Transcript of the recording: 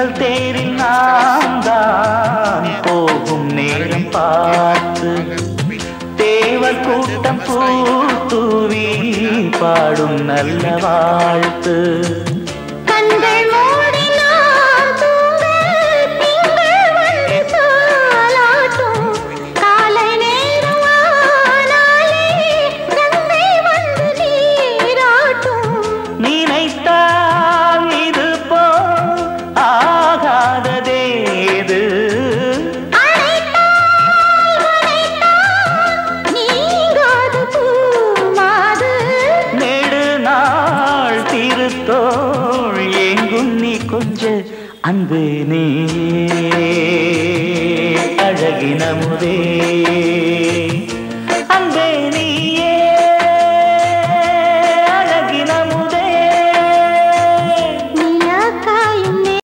தென்றல் தேரில் நாம் தான் போகும் நேரம் பார்த்து தேவர் கூட்டம் பூத்தூவி பாடும் நல்ல வாழ்த்து அன்பு நீ அழகின முதே